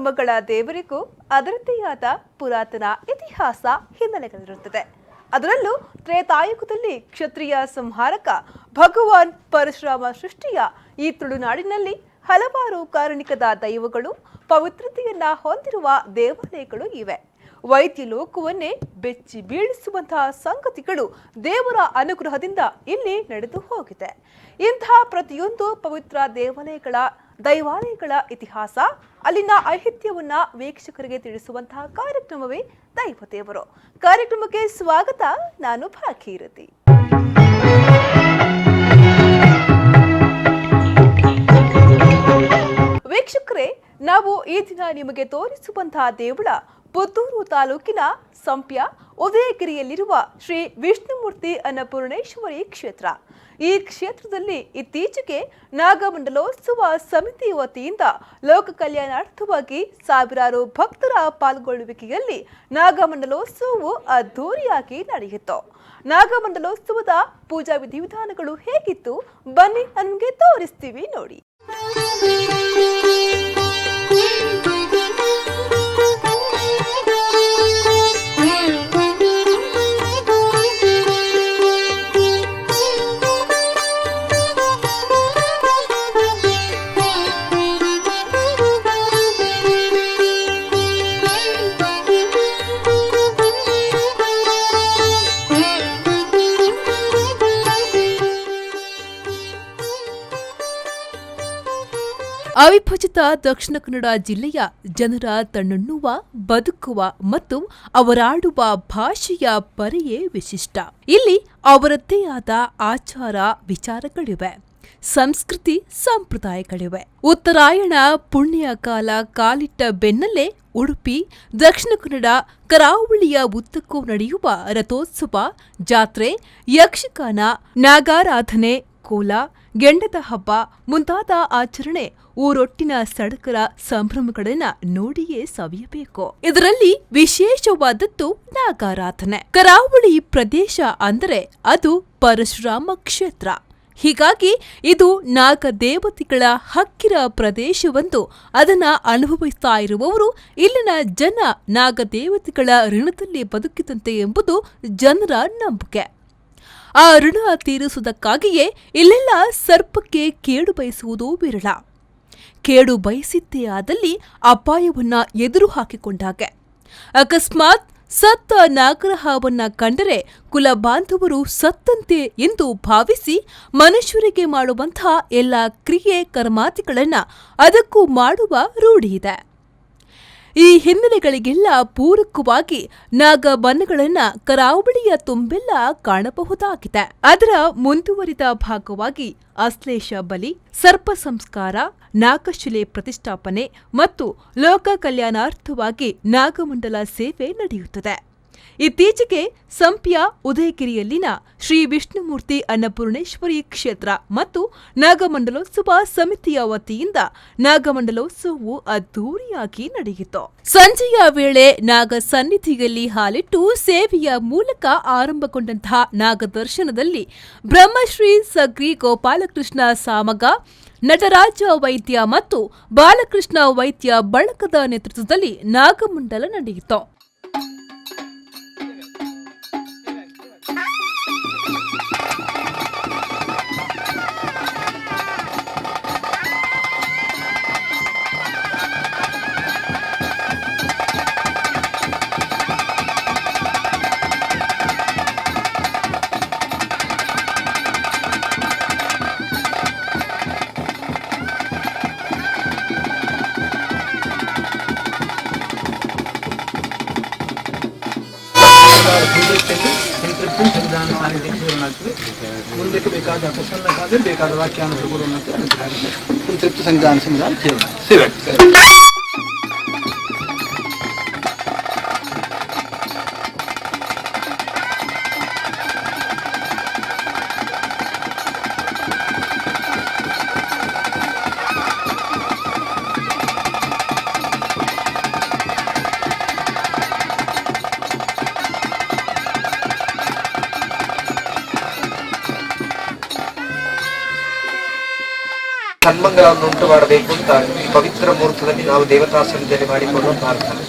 ಧರ್ಮಗಳ ದೇವರಿಗೂ ಅದರದ್ದೇ ಆದ ಪುರಾತನ ಇತಿಹಾಸ ಹಿನ್ನೆಲೆಗಳಿರುತ್ತದೆ. ಅದರಲ್ಲೂ ತ್ರೇತಾಯುಗದಲ್ಲಿ ಕ್ಷತ್ರಿಯ ಸಂಹಾರಕ ಭಗವಾನ್ ಪರಶುರಾಮ ಸೃಷ್ಟಿಯ ಈ ತುಳುನಾಡಿನಲ್ಲಿ ಹಲವಾರು ಕಾರಣಿಕದ ದೈವಗಳು, ಪವಿತ್ರತೆಯನ್ನ ಹೊಂದಿರುವ ದೇವಾಲಯಗಳು ಇವೆ. ವೈದ್ಯ ಲೋಕವನ್ನೇ ಬೆಚ್ಚಿ ಬೀಳಿಸುವಂತಹ ಸಂಗತಿಗಳು ದೇವರ ಅನುಗ್ರಹದಿಂದ ಇಲ್ಲಿ ನಡೆದು ಹೋಗಿದೆ. ಇಂತಹ ಪ್ರತಿಯೊಂದು ಪವಿತ್ರ ದೈವಾಲಯಗಳ ಇತಿಹಾಸ, ಅಲ್ಲಿನ ಐತಿಹ್ಯವನ್ನ ವೀಕ್ಷಕರಿಗೆ ತಿಳಿಸುವಂತಹ ಕಾರ್ಯಕ್ರಮವೇ ದೈವದೇವರು. ಕಾರ್ಯಕ್ರಮಕ್ಕೆ ಸ್ವಾಗತ. ನಾನು ಭಾಗೀರಥಿ. ವೀಕ್ಷಕರೇ, ನಾವು ಈ ದಿನ ನಿಮಗೆ ತೋರಿಸುವಂತಹ ದೇಗುಲ ಪುತ್ತೂರು ತಾಲೂಕಿನ ಸಂಪ್ಯ ಉದಯಗಿರಿಯಲ್ಲಿರುವ ಶ್ರೀ ವಿಷ್ಣುಮೂರ್ತಿ ಅನ್ನಪೂರ್ಣೇಶ್ವರಿ ಕ್ಷೇತ್ರ. ಈ ಕ್ಷೇತ್ರದಲ್ಲಿ ಇತ್ತೀಚೆಗೆ ನಾಗಮಂಡಲೋತ್ಸವ ಸಮಿತಿ ವತಿಯಿಂದ ಲೋಕ ಕಲ್ಯಾಣಾರ್ಥವಾಗಿ ಸಾವಿರಾರು ಭಕ್ತರ ಪಾಲ್ಗೊಳ್ಳುವಿಕೆಯಲ್ಲಿ ನಾಗಮಂಡಲೋತ್ಸವವು ಅದ್ದೂರಿಯಾಗಿ ನಡೆಯಿತು. ನಾಗಮಂಡಲೋತ್ಸವದ ಪೂಜಾ ವಿಧಿವಿಧಾನಗಳು ಹೇಗಿತ್ತು ಬನ್ನಿ ನಮಗೆ ತೋರಿಸ್ತೀವಿ ನೋಡಿ. ಅವಿಭಜಿತ ದಕ್ಷಿಣ ಕನ್ನಡ ಜಿಲ್ಲೆಯ ಜನರ ತಣ್ಣುಣ್ಣುವ, ಬದುಕುವ ಮತ್ತು ಅವರಾಡುವ ಭಾಷೆಯ ಪರೆಯೇ ವಿಶಿಷ್ಟ. ಇಲ್ಲಿ ಅವರದ್ದೇ ಆದ ಆಚಾರ ವಿಚಾರಗಳಿವೆ, ಸಂಸ್ಕೃತಿ ಸಂಪ್ರದಾಯಗಳಿವೆ. ಉತ್ತರಾಯಣ ಪುಣ್ಯ ಕಾಲ ಕಾಲಿಟ್ಟ ಬೆನ್ನಲ್ಲೇ ಉಡುಪಿ, ದಕ್ಷಿಣ ಕನ್ನಡ, ಕರಾವಳಿಯ ಉದ್ದಕ್ಕೂ ನಡೆಯುವ ರಥೋತ್ಸವ, ಜಾತ್ರೆ, ಯಕ್ಷಗಾನ, ನಾಗಾರಾಧನೆ, ಕೋಲ, ಗೆಂಡದ ಹಬ್ಬ ಮುಂತಾದ ಆಚರಣೆ, ಊರೊಟ್ಟಿನ ಸಡಗರ ಸಂಭ್ರಮಗಳನ್ನ ನೋಡಿಯೇ ಸವಿಯಬೇಕು. ಇದರಲ್ಲಿ ವಿಶೇಷವಾದದ್ದು ನಾಗಾರಾಧನೆ. ಕರಾವಳಿ ಪ್ರದೇಶ ಅಂದರೆ ಅದು ಪರಶುರಾಮ ಕ್ಷೇತ್ರ. ಹೀಗಾಗಿ ಇದು ನಾಗದೇವತೆಗಳ ಹಕ್ಕಿರ ಪ್ರದೇಶವೆಂದು ಅದನ್ನ ಅನುಭವಿಸ್ತಾ ಇರುವವರು ಇಲ್ಲಿನ ಜನ ನಾಗದೇವತೆಗಳ ಋಣದಲ್ಲಿ ಬದುಕಿದಂತೆ ಎಂಬುದು ಜನರ ನಂಬಿಕೆ. ಆ ಋಣ ತೀರಿಸುವುದಕ್ಕಾಗಿಯೇ ಇಲ್ಲೆಲ್ಲ ಸರ್ಪಕ್ಕೆ ಕೇಡು ಬಯಸುವುದು ವಿರಳ. ಕೇಡು ಬಯಸಿದ್ದೇ ಆದಲ್ಲಿ ಅಪಾಯವನ್ನ ಎದುರು ಹಾಕಿಕೊಂಡಾಗೆ. ಅಕಸ್ಮಾತ್ ಸತ್ತ ನಾಗರಹಾವನ್ನ ಕಂಡರೆ ಕುಲ ಬಾಂಧವರು ಸತ್ತಂತೆ ಎಂದು ಭಾವಿಸಿ ಮನುಷ್ಯರಿಗೆ ಮಾಡುವಂತಹ ಎಲ್ಲ ಕ್ರಿಯೆ ಕರ್ಮಾದಿಗಳನ್ನ ಅದಕ್ಕೂ ಮಾಡುವ ರೂಢಿಯಿದೆ. ಈ ಹಿನ್ನೆಲೆಗಳಿಗೆಲ್ಲ ಪೂರಕವಾಗಿ ನಾಗಬನಗಳನ್ನ ಕರಾವಳಿಯ ತುಂಬೆಲ್ಲ ಕಾಣಬಹುದಾಗಿದೆ. ಅದರ ಮುಂದುವರಿದ ಭಾಗವಾಗಿ ಅಶ್ಲೇಷ ಬಲಿ, ಸರ್ಪ ಸಂಸ್ಕಾರ, ನಾಗಶಿಲೆ ಪ್ರತಿಷ್ಠಾಪನೆ ಮತ್ತು ಲೋಕ ಕಲ್ಯಾಣಾರ್ಥವಾಗಿ ನಾಗಮಂಡಲ ಸೇವೆ ನಡೆಯುತ್ತದೆ. ಇತ್ತೀಚೆಗೆ ಸಂಪ್ಯ ಉದಯಗಿರಿಯಲ್ಲಿನ ಶ್ರೀ ವಿಷ್ಣುಮೂರ್ತಿ ಅನ್ನಪೂರ್ಣೇಶ್ವರಿ ಕ್ಷೇತ್ರ ಮತ್ತು ನಾಗಮಂಡಲೋತ್ಸವ ಸಮಿತಿಯ ವತಿಯಿಂದ ನಾಗಮಂಡಲೋತ್ಸವವು ಅದ್ದೂರಿಯಾಗಿ ನಡೆಯಿತು. ಸಂಜೆಯ ವೇಳೆ ನಾಗ ಸನ್ನಿಧಿಯಲ್ಲಿ ಹಾಲಿಟ್ಟು ಸೇವೆಯ ಮೂಲಕ ಆರಂಭಗೊಂಡಂತಹ ನಾಗದರ್ಶನದಲ್ಲಿ ಬ್ರಹ್ಮಶ್ರೀ ಸಗ್ರಿ ಗೋಪಾಲಕೃಷ್ಣ ಸಾಮಗ, ನಟರಾಜ ವೈದ್ಯ ಮತ್ತು ಬಾಲಕೃಷ್ಣ ವೈದ್ಯ ಬಳಗದ ನೇತೃತ್ವದಲ್ಲಿ ನಾಗಮಂಡಲ ನಡೆಯಿತು. ಸಂವಿಧಾನ ಮುಂದಕ್ಕೆ ಬೇಕಾದ ಪ್ರಸನ್ನಕ್ಕಾದರೆ ಬೇಕಾದ ವಾಕ್ಯಾನುಭವಗಳನ್ನು ಕುರಿತು ಸಂವಿಧಾನ ಸೇವೆ. ಸನ್ಮಂಗಲವನ್ನು ಉಂಟು ಮಾಡಬೇಕು ಅಂತ ಈ ಪವಿತ್ರ ಮುಹೂರ್ತದಲ್ಲಿ ನಾವು ದೇವತಾ ಸನ್ನಿಧಿಯಲ್ಲಿ ಮಾಡಿಕೊಳ್ಳುವ ಪ್ರಾರ್ಥನೆ.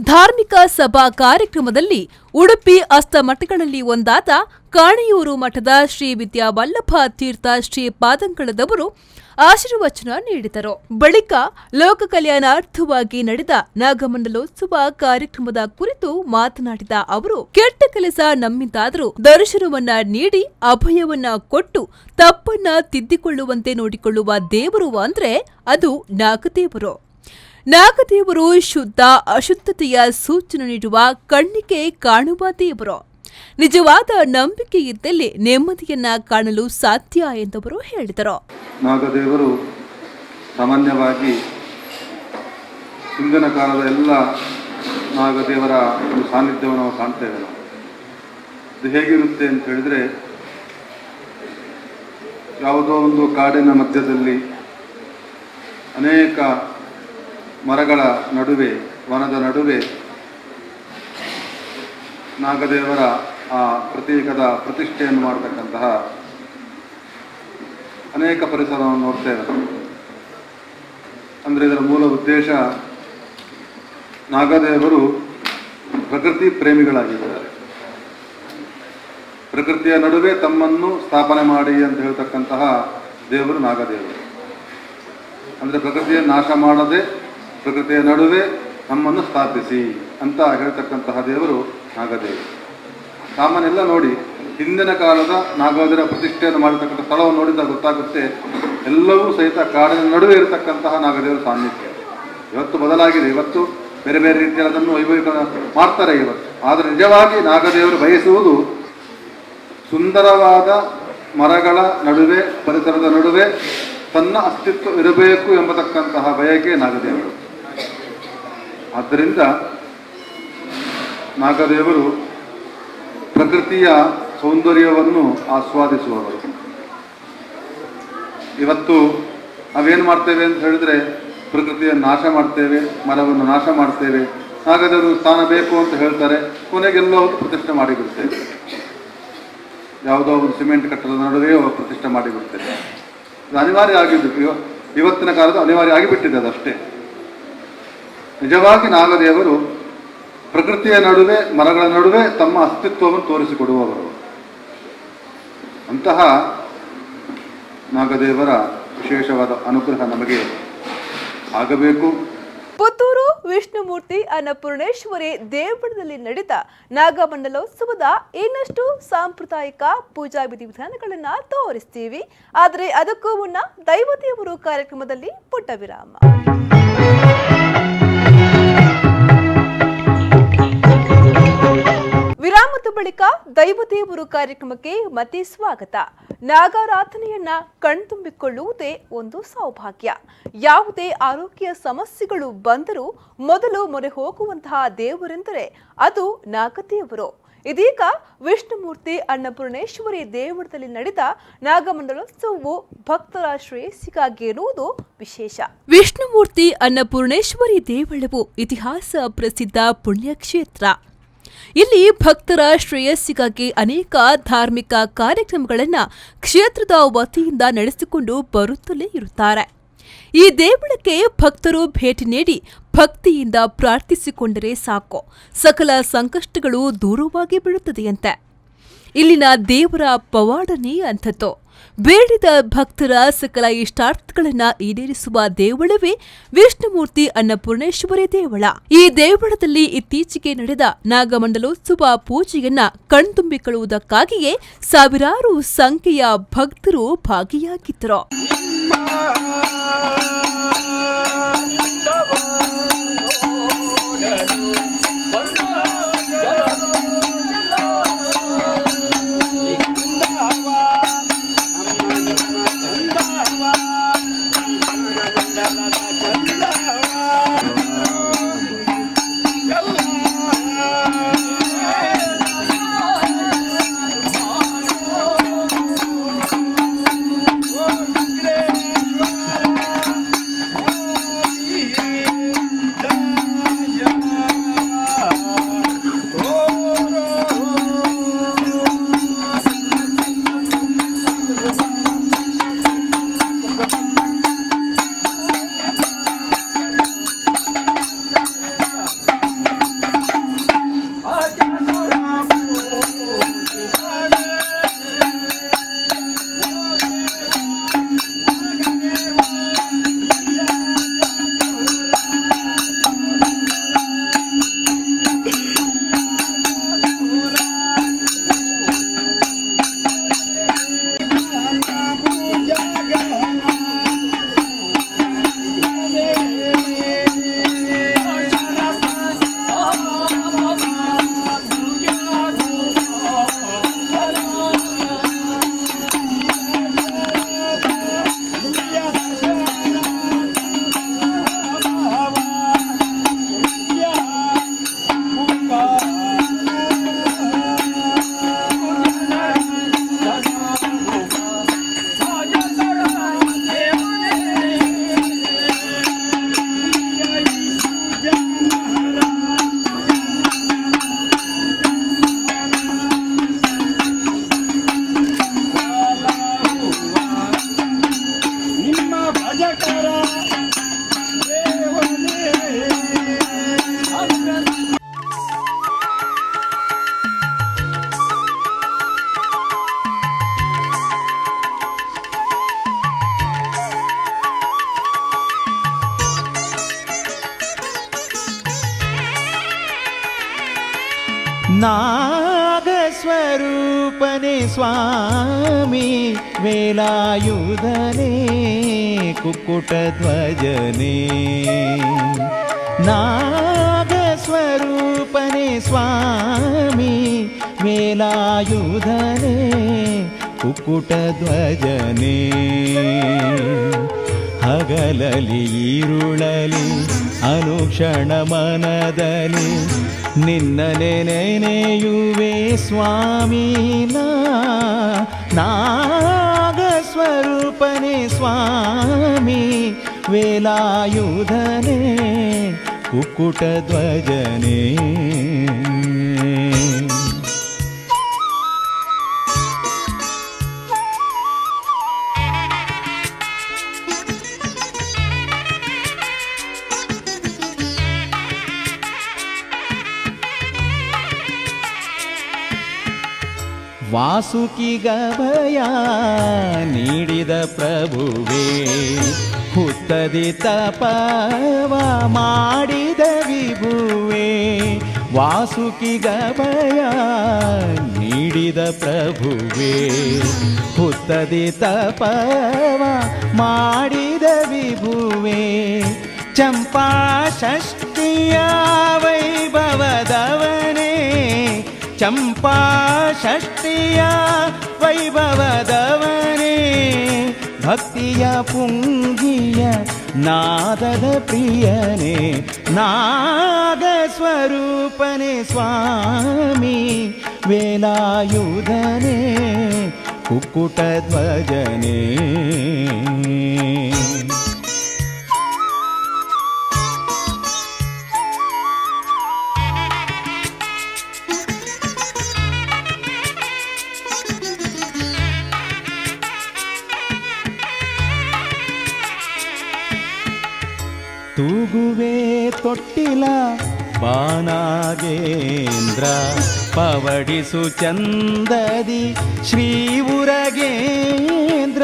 ಧಾರ್ಮಿಕ ಸಭಾ ಕಾರ್ಯಕ್ರಮದಲ್ಲಿ ಉಡುಪಿ ಅಸ್ತಮಠಗಳಲ್ಲಿ ಒಂದಾದ ಕಾಣಿಯೂರು ಮಠದ ಶ್ರೀ ವಿದ್ಯಾವಲ್ಲಭ ತೀರ್ಥ ಶ್ರೀ ಪಾದಂಗಳದವರು ಆಶೀರ್ವಚನ ನೀಡಿದರು. ಬಳಿಕ ಲೋಕ ಕಲ್ಯಾಣಾರ್ಥವಾಗಿ ನಡೆದ ನಾಗಮಂಡಲೋತ್ಸವ ಕಾರ್ಯಕ್ರಮದ ಕುರಿತು ಮಾತನಾಡಿದ ಅವರು, ಕೆಟ್ಟ ಕೆಲಸ ನಮ್ಮಿಂದಾದರೂ ದರ್ಶನವನ್ನ ನೀಡಿ ಅಭಯವನ್ನ ಕೊಟ್ಟು ತಪ್ಪನ್ನ ತಿದ್ದಿಕೊಳ್ಳುವಂತೆ ನೋಡಿಕೊಳ್ಳುವ ದೇವರು ಅಂದ್ರೆ ಅದು ನಾಗದೇವರು. ನಾಗದೇವರು ಶುದ್ಧ ಅಶುದ್ಧತೆಯ ಸೂಚನೆ ನೀಡುವ ಕಣ್ಣಿಗೆ ಕಾಣುವ ದೇವರು. ನಿಜವಾದ ನಂಬಿಕೆ ಇದ್ದಲ್ಲಿ ನೆಮ್ಮದಿಯನ್ನ ಕಾಣಲು ಸಾಧ್ಯ ಎಂದವರು ಹೇಳಿದರು. ನಾಗದೇವರು ಸಾಮಾನ್ಯವಾಗಿ ಹಿಂದಿನ ಕಾಲದ ಎಲ್ಲ ನಾಗದೇವರ ಒಂದು ಸಾನ್ನಿಧ್ಯವನ್ನು ನಾವು ಕಾಣ್ತೇವೆ. ಇದು ಹೇಗಿರುತ್ತೆ ಅಂತ ಹೇಳಿದರೆ, ಯಾವುದೋ ಒಂದು ಕಾಡಿನ ಮಧ್ಯದಲ್ಲಿ ಅನೇಕ ಮರಗಳ ನಡುವೆ, ವನದ ನಡುವೆ ನಾಗದೇವರ ಆ ಪ್ರತೀಕದ ಪ್ರತಿಷ್ಠೆಯನ್ನು ಮಾಡತಕ್ಕಂತಹ ಅನೇಕ ಪರಿಸರವನ್ನು ನೋಡ್ತೇವೆ. ಅಂದರೆ ಇದರ ಮೂಲ ಉದ್ದೇಶ, ನಾಗದೇವರು ಪ್ರಕೃತಿ ಪ್ರೇಮಿಗಳಾಗಿದ್ದಾರೆ. ಪ್ರಕೃತಿಯ ನಡುವೆ ತಮ್ಮನ್ನು ಸ್ಥಾಪನೆ ಮಾಡಿ ಅಂತ ಹೇಳ್ತಕ್ಕಂತಹ ದೇವರು ನಾಗದೇವರು. ಅಂದರೆ ಪ್ರಕೃತಿಯನ್ನು ನಾಶ ಮಾಡದೆ ಪ್ರಕೃತಿಯ ನಡುವೆ ನಮ್ಮನ್ನು ಸ್ಥಾಪಿಸಿ ಅಂತ ಹೇಳ್ತಕ್ಕಂತಹ ದೇವರು ನಾಗದೇವರು. ಸಾಮಾನ್ಯ ನೋಡಿ, ಹಿಂದಿನ ಕಾಲದ ನಾಗದೇವರ ಪ್ರತಿಷ್ಠೆಯನ್ನು ಮಾಡತಕ್ಕಂಥ ಸ್ಥಳವನ್ನು ನೋಡಿದಾಗ ಗೊತ್ತಾಗುತ್ತೆ, ಎಲ್ಲವೂ ಸಹಿತ ಕಾಡಿನ ನಡುವೆ ಇರತಕ್ಕಂತಹ ನಾಗದೇವರ ಸಾನ್ನಿಧ್ಯ. ಇವತ್ತು ಬದಲಾಗಿದೆ, ಇವತ್ತು ಬೇರೆ ಬೇರೆ ರೀತಿಯ ಅದನ್ನು ವೈಭವೀಕರಣ ಮಾಡ್ತಾರೆ ಇವತ್ತು. ಆದರೆ ನಿಜವಾಗಿ ನಾಗದೇವರು ಬಯಸುವುದು ಸುಂದರವಾದ ಮರಗಳ ನಡುವೆ, ಪರಿಸರದ ನಡುವೆ ತನ್ನ ಅಸ್ತಿತ್ವ ಇರಬೇಕು ಎಂಬತಕ್ಕಂತಹ ಬಯಕೆ ನಾಗದೇವರು. ಆದ್ದರಿಂದ ನಾಗದೇವರು ಪ್ರಕೃತಿಯ ಸೌಂದರ್ಯವನ್ನು ಆಸ್ವಾದಿಸುವವರು. ಇವತ್ತು ನಾವೇನು ಮಾಡ್ತೇವೆ ಅಂತ ಹೇಳಿದ್ರೆ ಪ್ರಕೃತಿಯನ್ನು ನಾಶ ಮಾಡ್ತೇವೆ, ಮರವನ್ನು ನಾಶ ಮಾಡ್ತೇವೆ, ಹಾಗಾದರೆ ಒಂದು ಸ್ಥಾನ ಬೇಕು ಅಂತ ಹೇಳ್ತಾರೆ, ಕೊನೆಗೆಲ್ಲೋ ಪ್ರತಿಷ್ಠೆ ಮಾಡಿಬಿಡ್ತೇವೆ. ಯಾವುದೋ ಒಂದು ಸಿಮೆಂಟ್ ಕಟ್ಟಡದ ನಡುವೆ ಪ್ರತಿಷ್ಠೆ ಮಾಡಿಬಿಡ್ತೇವೆ. ಇದು ಅನಿವಾರ್ಯ ಆಗಿದ್ದು, ಇವತ್ತಿನ ಕಾಲದ ಅನಿವಾರ್ಯ ಆಗಿಬಿಟ್ಟಿದೆ ಅದಷ್ಟೇ. ನಿಜವಾಗಿ ನಾಗದೇವರು ಪ್ರಕೃತಿಯ ನಡುವೆ, ಮರಗಳ ನಡುವೆ ತಮ್ಮ ಅಸ್ತಿತ್ವವನ್ನು ತೋರಿಸಿಕೊಡುವವರು. ಅಂತಹ ನಾಗದೇವರ ವಿಶೇಷವಾದ ಅನುಗ್ರಹ ನಮಗೆ ಆಗಬೇಕು. ಪುತ್ತೂರು ವಿಷ್ಣುಮೂರ್ತಿ ಅನ್ನಪೂರ್ಣೇಶ್ವರಿ ದೇವಳದಲ್ಲಿ ನಡೆದ ನಾಗಮಂಡಲೋತ್ಸವದ ಇನ್ನಷ್ಟು ಸಾಂಪ್ರದಾಯಿಕ ಪೂಜಾ ವಿಧಿವಿಧಾನಗಳನ್ನ ತೋರಿಸ್ತೀವಿ. ಆದರೆ ಅದಕ್ಕೂ ಮುನ್ನ ದೈವದೇವರು ಕಾರ್ಯಕ್ರಮದಲ್ಲಿ ಪುಟ್ಟ ವಿರಾಮ. ವಿರಾಮದ ಬಳಿಕ ದೈವದೇವರು ಕಾರ್ಯಕ್ರಮಕ್ಕೆ ಮತ್ತೆ ಸ್ವಾಗತ. ನಾಗಾರಾಧನೆಯನ್ನ ಕಣ್ತುಂಬಿಕೊಳ್ಳುವುದೇ ಒಂದು ಸೌಭಾಗ್ಯ. ಯಾವುದೇ ಆರೋಗ್ಯ ಸಮಸ್ಯೆಗಳು ಬಂದರೂ ಮೊದಲು ಮೊರೆ ಹೋಗುವಂತಹ ದೇವರೆಂದರೆ ಅದು ನಾಗದೇವರು. ಇದೀಗ ವಿಷ್ಣುಮೂರ್ತಿ ಅನ್ನಪೂರ್ಣೇಶ್ವರಿ ದೇವಳದಲ್ಲಿ ನಡೆದ ನಾಗಮಂಡಲೋತ್ಸವವು ಭಕ್ತರ ಶ್ರೇಯಸ್ಸಿಗಾಗಿ ಇರುವುದು ವಿಶೇಷ. ವಿಷ್ಣುಮೂರ್ತಿ ಅನ್ನಪೂರ್ಣೇಶ್ವರಿ ದೇವಳವು ಇತಿಹಾಸ ಪ್ರಸಿದ್ಧ ಪುಣ್ಯಕ್ಷೇತ್ರ. ಇಲ್ಲಿ ಭಕ್ತರ ಶ್ರೇಯಸ್ಸಿಗಾಗಿ ಅನೇಕ ಧಾರ್ಮಿಕ ಕಾರ್ಯಕ್ರಮಗಳನ್ನು ಕ್ಷೇತ್ರದ ವತಿಯಿಂದ ನಡೆಸಿಕೊಂಡು ಬರುತ್ತಲೇ ಇರುತ್ತಾರೆ. ಈ ದೇವಳಕ್ಕೆ ಭಕ್ತರು ಭೇಟಿ ನೀಡಿ ಭಕ್ತಿಯಿಂದ ಪ್ರಾರ್ಥಿಸಿಕೊಂಡರೆ ಸಾಕು, ಸಕಲ ಸಂಕಷ್ಟಗಳು ದೂರವಾಗಿ ಬೀಳುತ್ತದೆಯಂತೆ. ಇಲ್ಲಿನ ದೇವರ ಪವಾಡನೆ ಅಂಥದ್ದು. ಬೇಡಿದ ಭಕ್ತರ ಸಕಲ ಇಷ್ಟಾರ್ಥಗಳನ್ನ ಈಡೇರಿಸುವ ದೇವಳವೇ ವಿಷ್ಣುಮೂರ್ತಿ ಅನ್ನಪೂರ್ಣೇಶ್ವರಿ ದೇವಳ. ಈ ದೇವಳದಲ್ಲಿ ಇತ್ತೀಚೆಗೆ ನಡೆದ ನಾಗಮಂಡಲೋತ್ಸವ ಪೂಜೆಯನ್ನ ಕಣ್ತುಂಬಿಕೊಳ್ಳುವುದಕ್ಕಾಗಿಯೇ ಸಾವಿರಾರು ಸಂಖ್ಯೆಯ ಭಕ್ತರು ಭಾಗಿಯಾಗಿದ್ದರು. ನಾಗಸ್ವರೂಪನೆ ಸ್ವಾಮಿ ವೇಲಾಯುಧನೇ ಕುಕ್ಕುಟಧ್ವಜನೇ. ನಾಗಸ್ವರೂಪನೆ ಸ್ವಾಮಿ ವೇಲಾಯುಧನೇ ಕುಕ್ಕುಟಧ್ವಜನೇ. ಹಗಲಲಿ ಈರುಳಲಿ ಅನುಕ್ಷಣ ಮನದಲ್ಲಿ ನಿನ್ನನೆ ನೆನೆಯುವೆ ಸ್ವಾಮಿ. ನಾಗಸ್ವರೂಪ ಸ್ವರೂಪನೆ ಸ್ವಾಮಿ ವೇಲಾಯುಧನೆ ಕುಕ್ಕುಟ ಧ್ವಜನೆ. ವಾಸುಕಿಗಭಯ ನೀಡಿದ ಪ್ರಭುವೇ ಹುತ್ತದಿ ತಪವ ಮಾಡಿದ ವಿಭುವೇ. ವಾಸುಕಿಗಭಯ ನೀಡಿದ ಪ್ರಭುವೇ ಹುತ್ತದಿ ತಪವ ಮಾಡಿದ ವಿಭುವೇ. ಚಂಪಾ ಷಷ್ಠಿಯ ವೈಭವದವನೇ ಚಂಪಾ ಷಷ್ಠಿಯ ವೈಭವದವನೇ. ಭಕ್ತಿಯ ಪುಂಗಿಯ ನಾದದ ಪ್ರಿಯನೇ ನಾಗ ಸ್ವರೂಪನೆ ಸ್ವಾಮಿ ವೇಲಾಯುಧನೆ ಕುಕ್ಕುಟ ಧ್ವಜನೆ. ತೂಗುವೆ ತೊಟ್ಟಿಲ ಬಾನಾಗೇಂದ್ರ ಪವಡಿಸು ಚಂದದಿ ಶ್ರೀ ಉರಗೇಂದ್ರ.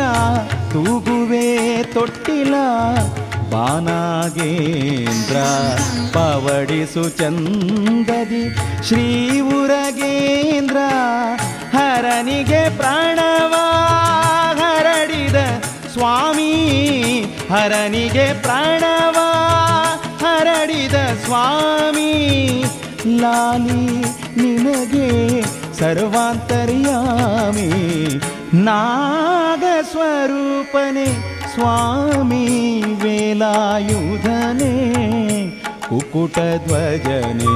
ತೂಗುವೆ ತೊಟ್ಟಿಲ ಬಾನಾಗೇಂದ್ರ ಪವಡಿಸು ಚಂದದಿ ಶ್ರೀ ಉರಗೇಂದ್ರ. ಹರನಿಗೆ ಪ್ರಾಣವ ಹರಡಿದ ಸ್ವಾಮಿ ಹರನಿಗೆ ಪ್ರಾಣವ ಹರಡಿದ ಸ್ವಾಮಿ. ಲಾಲಿ ನಿನಗೆ ಸರ್ವಾಂತರ್ಯಾಮಿ ನಾಗ ಸ್ವರೂಪನೆ ಸ್ವಾಮಿ ವೇಲಾಯುಧನೆ ಕುಕ್ಕುಟ ಧ್ವಜನೆ.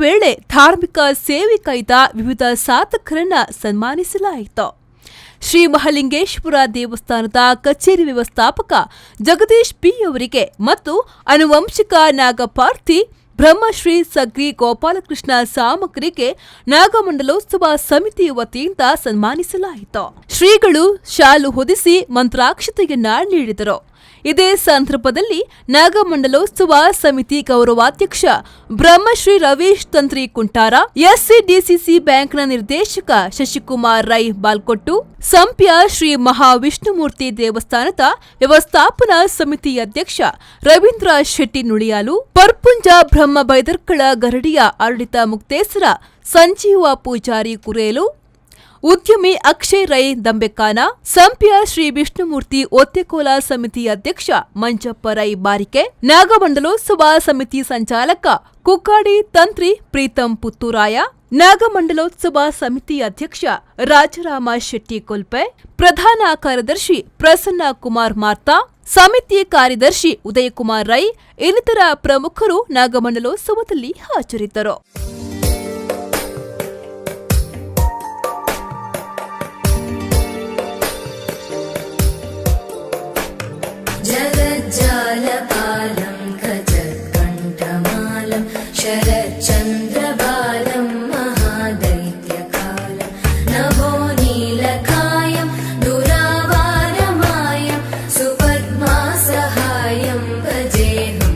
ವೇಳೆ ಧಾರ್ಮಿಕ ಸೇವೆ ಕೈದ ವಿವಿಧ ಸಾಧಕರನ್ನ ಸನ್ಮಾನಿಸಲಾಯಿತು. ಶ್ರೀ ಮಹಾಲಿಂಗೇಶ್ವರ ದೇವಸ್ಥಾನದ ಕಚೇರಿ ವ್ಯವಸ್ಥಾಪಕ ಜಗದೀಶ್ ಪಿ ಅವರಿಗೆ ಮತ್ತು ಅನುವಂಶಿಕ ನಾಗಪಾರ್ಥಿ ಬ್ರಹ್ಮಶ್ರೀ ಸಗ್ರಿ ಗೋಪಾಲಕೃಷ್ಣ ಸಾಮಗ್ರಿಗೆ ನಾಗಮಂಡಲೋತ್ಸವ ಸಮಿತಿ ವತಿಯಿಂದ ಸನ್ಮಾನಿಸಲಾಯಿತು. ಶ್ರೀಗಳು ಶಾಲು ಹೊದಿಸಿ ಮಂತ್ರಾಕ್ಷತೆಯನ್ನ ನೀಡಿದರು. ಇದೇ ಸಂದರ್ಭದಲ್ಲಿ ನಾಗಮಂಡಲೋತ್ಸವ ಸಮಿತಿ ಗೌರವಾಧ್ಯಕ್ಷ ಬ್ರಹ್ಮಶ್ರೀ ರವೀಶ್ ತಂತ್ರಿ ಕುಂಟಾರ, ಎಸ್ಸಿಡಿಸಿಸಿ ಬ್ಯಾಂಕ್ನ ನಿರ್ದೇಶಕ ಶಶಿಕುಮಾರ್ ರೈ ಬಾಲ್ಕೊಟ್ಟು, ಸಂಪ್ಯ ಶ್ರೀ ಮಹಾವಿಷ್ಣುಮೂರ್ತಿ ದೇವಸ್ಥಾನದ ವ್ಯವಸ್ಥಾಪನಾ ಸಮಿತಿ ಅಧ್ಯಕ್ಷ ರವೀಂದ್ರ ಶೆಟ್ಟಿ ನುಳಿಯಾಲು, ಪರ್ಪುಂಜ ಬ್ರಹ್ಮ ಬೈದರ್ಕಳ ಗರಡಿಯ ಆಡಳಿತ ಮುಕ್ತೇಸರ ಸಂಜೀವ ಪೂಜಾರಿ ಕುರೇಲು, ಉದ್ಯಮಿ ಅಕ್ಷಯ್ ರೈ ದಂಬೆಕಾನ, ಸಂಪ್ಯ ಶ್ರೀ ವಿಷ್ಣುಮೂರ್ತಿ ಒತ್ತೆಕೋಲ ಸಮಿತಿ ಅಧ್ಯಕ್ಷ ಮಂಜಪ್ಪ ರೈ ಬಾರಿಕೆ, ನಾಗಮಂಡಲೋತ್ಸವ ಸಮಿತಿ ಸಂಚಾಲಕ ಕುಕ್ಕಾಡಿ ತಂತ್ರಿ ಪ್ರೀತಂ ಪುತ್ತೂರಾಯ, ನಾಗಮಂಡಲೋತ್ಸವ ಸಮಿತಿ ಅಧ್ಯಕ್ಷ ರಾಜರಾಮ ಶೆಟ್ಟಿ ಕೊಲ್ಪೆ, ಪ್ರಧಾನ ಕಾರ್ಯದರ್ಶಿ ಪ್ರಸನ್ನ ಕುಮಾರ್ ಮಾರ್ತಾ, ಸಮಿತಿ ಕಾರ್ಯದರ್ಶಿ ಉದಯಕುಮಾರ್ ರೈ ಇನ್ನಿತರ ಪ್ರಮುಖರು ನಾಗಮಂಡಲೋತ್ಸವದಲ್ಲಿ ಹಾಜರಿದ್ದರು. जगज्जालपालं खजत्कण्ठमालं शरच्चन्द्रबालं महादैत्यकालं नभो नीलकायं दुरावारमायं सुपद्मासहायं भजेऽहं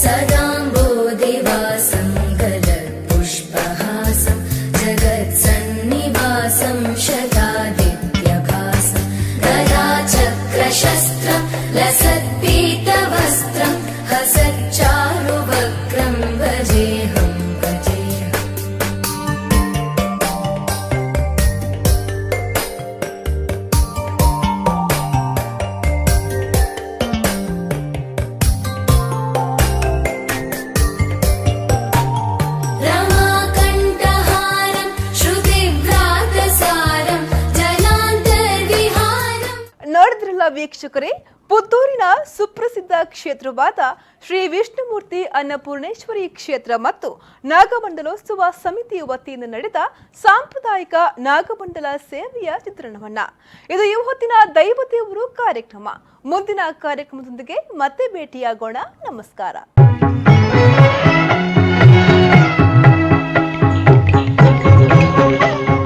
सदाम्बोधिवासं गलत्पुष्पहासं जगत्सन्निवासं शतादित्यभासं गदाचक्रशस्त्रं लसत्पीतवस्त्रं हसच्चारुवक्त्रं भजेऽहं रमाकण्ठहारं श्रुतिभ्रातसारं जलान्तर्विहारं. ನೋಡಿದ್ರಲ್ಲ ವೀಕ್ಷಕರೇ, ಪುತ್ತೂರಿನ ಸುಪ್ರಸಿದ್ಧ ಕ್ಷೇತ್ರವಾದ ಶ್ರೀ ವಿಷ್ಣುಮೂರ್ತಿ ಅನ್ನಪೂರ್ಣೇಶ್ವರಿ ಕ್ಷೇತ್ರ ಮತ್ತು ನಾಗಮಂಡಲೋತ್ಸವ ಸಮಿತಿಯ ವತಿಯಿಂದ ನಡೆದ ಸಾಂಪ್ರದಾಯಿಕ ನಾಗಮಂಡಲ ಸೇವೆಯ ಚಿತ್ರಣವನ್ನ. ಇದು ಈ ಹೊತ್ತಿನ ದೈವದೇವರು ಕಾರ್ಯಕ್ರಮ. ಮುಂದಿನ ಕಾರ್ಯಕ್ರಮದೊಂದಿಗೆ ಮತ್ತೆ ಭೇಟಿಯಾಗೋಣ. ನಮಸ್ಕಾರ.